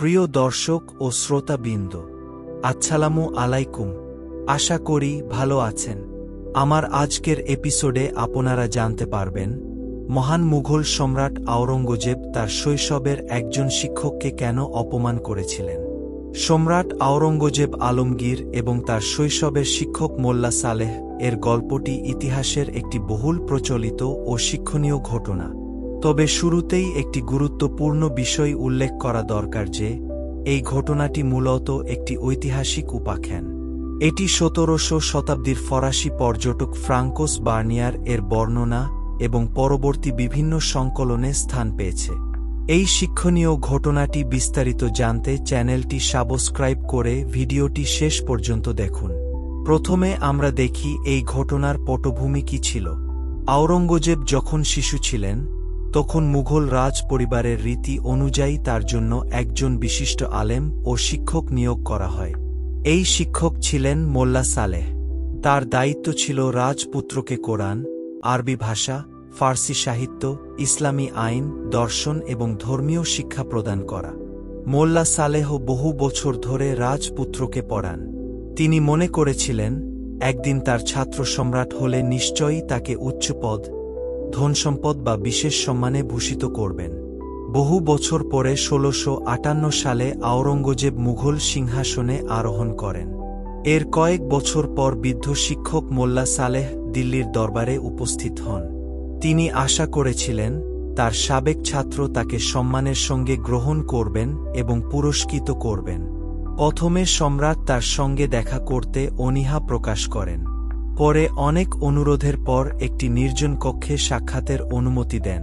প্রিয় দর্শক ও শ্রোতাবৃন্দ, আসসালামু আলাইকুম। আশা করি ভালো আছেন। আমার আজকের এপিসোডে আপনারা জানতে পারবেন মহান মুঘল সম্রাট আওরঙ্গজেব তার শৈশবের একজন শিক্ষককে কেন অপমান করেছিলেন। সম্রাট আওরঙ্গজেব আলমগীর এবং তার শৈশবের শিক্ষক মোল্লা সালেহ এর গল্পটি ইতিহাসের একটি বহুল প্রচলিত ও শিক্ষণীয় ঘটনা। তবে শুরুতেই একটি গুরুত্বপূর্ণ বিষয় উল্লেখ করা দরকার যে এই ঘটনাটি মূলত একটি ঐতিহাসিক উপাখ্যান। এটি ১৭০০ শতাব্দীর ফরাসি পর্যটক ফ্রাঙ্কোস বার্নিয়ার এর বর্ণনা এবং পরবর্তী বিভিন্ন সংকলনে স্থান পেয়েছে। এই শিক্ষণীয় ঘটনাটি বিস্তারিত জানতে চ্যানেলটি সাবস্ক্রাইব করে ভিডিওটি শেষ পর্যন্ত দেখুন। প্রথমে আমরা দেখি এই ঘটনার পটভূমি কী ছিল। আওরঙ্গজেব যখন শিশু ছিলেন তখন মুঘল রাজ পরিবারের রীতি অনুযায়ী তার জন্য একজন বিশিষ্ট আলেম ও শিক্ষক নিয়োগ করা হয়। এই শিক্ষক ছিলেন মোল্লা সালেহ। তার দায়িত্ব ছিল রাজপুত্রকে কোরআন, আরবি ভাষা, ফার্সি সাহিত্য, ইসলামী আইন, দর্শন এবং ধর্মীয় শিক্ষা প্রদান করা। মোল্লা সালেহ বহু বছর ধরে রাজপুত্রকে পড়ান। তিনি মনে করেছিলেন একদিন তার ছাত্র সম্রাট হলে নিশ্চয়ই তাকে উচ্চপদ, ধনসম্পদ বা বিশেষ সম্মানে ভূষিত করবেন। বহু বছর পরে ১৬৫৮ সালে আওরঙ্গজেব মুঘল সিংহাসনে আরোহণ করেন। এর কয়েক বছর পর বৃদ্ধ শিক্ষক মোল্লা সালেহ দিল্লির দরবারে উপস্থিত হন। তিনি আশা করেছিলেন তার সাবেক ছাত্র তাকে সম্মানের সঙ্গে গ্রহণ করবেন এবং পুরস্কৃত করবেন। প্রথমে সম্রাট তার সঙ্গে দেখা করতে অনীহা প্রকাশ করেন। পরে অনেক অনুরোধের পর একটি নির্জন কক্ষে সাক্ষাতের অনুমতি দেন।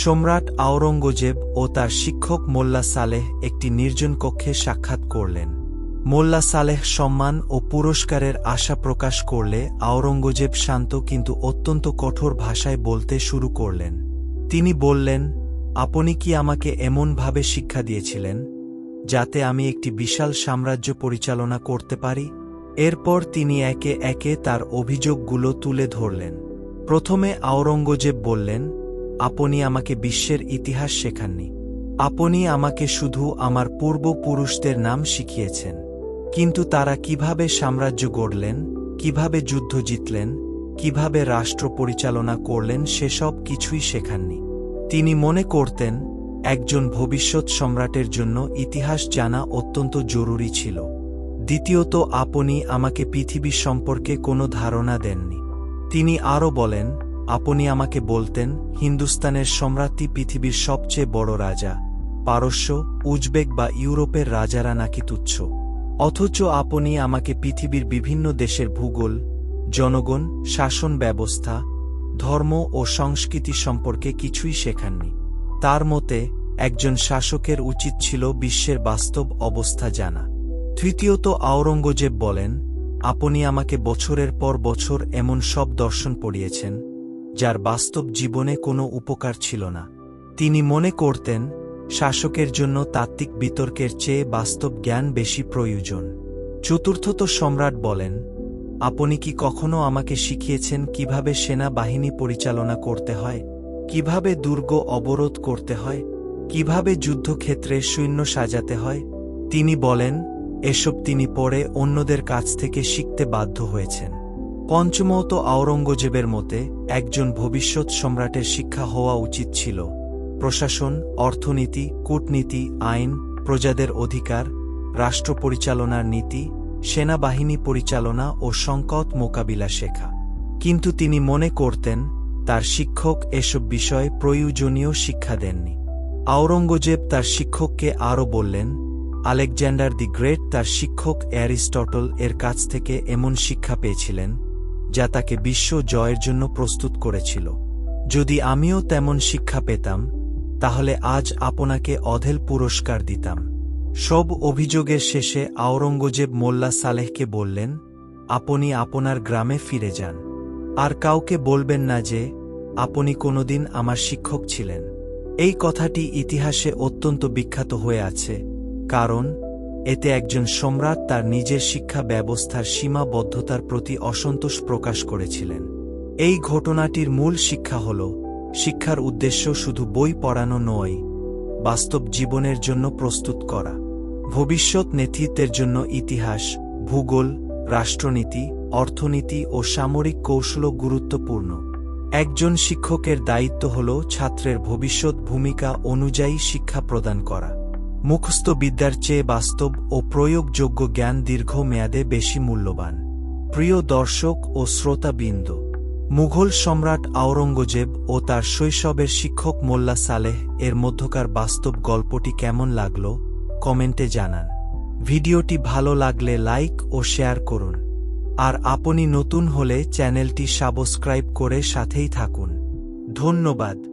সম্রাট আওরঙ্গজেব ও তার শিক্ষক মোল্লা সালেহ একটি নির্জন কক্ষে সাক্ষাৎ করলেন। মোল্লা সালেহ সম্মান ও পুরস্কারের আশা প্রকাশ করলে আওরঙ্গজেব শান্ত কিন্তু অত্যন্ত কঠোর ভাষায় বলতে শুরু করলেন। তিনি বললেন, আপনি কি আমাকে এমনভাবে শিক্ষা দিয়েছিলেন যাতে আমি একটি বিশাল সাম্রাজ্য পরিচালনা করতে পারি? এরপর তিনি একে একে তার অভিযোগগুলো তুলে ধরলেন। প্রথমে আওরঙ্গজেব বললেন, আপনি আমাকে বিশ্বের ইতিহাস শেখাননি। আপনি আমাকে শুধু আমার পূর্বপুরুষদের নাম শিখিয়েছেন, কিন্তু তারা কিভাবে সাম্রাজ্য গড়লেন, কিভাবে যুদ্ধ জিতলেন, কিভাবে রাষ্ট্র পরিচালনা করলেন সেসব কিছুই শেখাননি। তিনি মনে করতেন একজন ভবিষ্যৎ সম্রাটের জন্য ইতিহাস জানা অত্যন্ত জরুরি ছিল। দ্বিতীয়ত, আপনি আমাকে পৃথিবী সম্পর্কে কোনো ধারণা দেননি। তিনি আরও বলেন, আপনি আমাকে বলতেন হিন্দুস্তানের সম্রাটই পৃথিবীর সবচেয়ে বড় রাজা, পারস্য, উজবেক বা ইউরোপের রাজারা নাকি তুচ্ছ। অথচ আপনি আমাকে পৃথিবীর বিভিন্ন দেশের ভূগোল, জনগণ, শাসন ব্যবস্থা, ধর্ম ও সংস্কৃতি সম্পর্কে কিছুই শেখাননি। তার মতে একজন শাসকের উচিত ছিল বিশ্বের বাস্তব অবস্থা জানা। তৃতীয়ত, আওরঙ্গজেব বলেন, আপনি আমাকে বছরের পর বছর এমন সব দর্শন পড়িয়েছেন যার বাস্তব জীবনে কোনো উপকার ছিল না। তিনি মনে করতেন শাসকের জন্য তাত্ত্বিক বিতর্কের চেয়ে বাস্তব জ্ঞান বেশি প্রয়োজন। চতুর্থত, সম্রাট বলেন, আপনি কি কখনো আমাকে শিখিয়েছেন কিভাবে সেনা বাহিনী পরিচালনা করতে হয়, কিভাবে দুর্গ অবরোধ করতে হয়, কিভাবে যুদ্ধক্ষেত্রে সৈন্য সাজাতে হয়? তিনি বলেন, এসব তিনি পরে অন্যদের কাছ থেকে শিখতে বাধ্য হয়েছেন। পঞ্চমত, আওরঙ্গজেবের মতে একজন ভবিষ্যৎ সম্রাটের শিক্ষা হওয়া উচিত ছিল প্রশাসন, অর্থনীতি, কূটনীতি, আইন, প্রজাদের অধিকার, রাষ্ট্র পরিচালনার নীতি, সেনাবাহিনী পরিচালনা ও সংকট মোকাবিলা শেখা। কিন্তু তিনি মনে করতেন তার শিক্ষক এসব বিষয়ে প্রয়োজনীয় শিক্ষা দেননি। আওরঙ্গজেব তার শিক্ষককে আরও বললেন, আলেকজান্ডার দি গ্রেট তার শিক্ষক অ্যারিস্টটল এর কাছ থেকে এমন শিক্ষা পেয়েছিলেন যা তাকে বিশ্ব জয়ের জন্য প্রস্তুত করেছিল। যদি আমিও তেমন শিক্ষা পেতাম তাহলে আজ আপনাকে অঢেল পুরস্কার দিতাম। সব অভিযোগের শেষে আওরঙ্গজেব মোল্লা সালেহকে বললেন, আপনি আপনার গ্রামে ফিরে যান। আর কাউকে বলবেন না যে আপনি কোনোদিন আমার শিক্ষক ছিলেন। এই কথাটি ইতিহাসে অত্যন্ত বিখ্যাত হয়ে আছে, কারণ এতে একজন সম্রাট তার নিজের শিক্ষা ব্যবস্থার সীমাবদ্ধতার প্রতি অসন্তোষ প্রকাশ করেছিলেন। এই ঘটনাটির মূল শিক্ষা হল, শিক্ষার উদ্দেশ্য শুধু বই পড়ানো নয়, বাস্তব জীবনের জন্য প্রস্তুত করা। ভবিষ্যৎ নেতৃত্বের জন্য ইতিহাস, ভূগোল, রাষ্ট্রনীতি, অর্থনীতি ও সামরিক কৌশলও গুরুত্বপূর্ণ। একজন শিক্ষকের দায়িত্ব হল ছাত্রের ভবিষ্যৎ ভূমিকা অনুযায়ী শিক্ষা প্রদান করা। মুখস্থ বিদ্যার চেয়ে বাস্তব ও প্রয়োগযোগ্য জ্ঞান দীর্ঘমেয়াদে বেশি মূল্যবান। প্রিয় দর্শক ও শ্রোতাবৃন্দ, মুঘল সম্রাট আওরঙ্গজেব ও তার শৈশবের শিক্ষক মোল্লা সালেহ এর মধ্যকার বাস্তব গল্পটি কেমন লাগলো কমেন্টে জানান। ভিডিওটি ভালো লাগলে লাইক ও শেয়ার করুন। আর আপনি নতুন হলে চ্যানেলটি সাবস্ক্রাইব করে সাথেই থাকুন। ধন্যবাদ।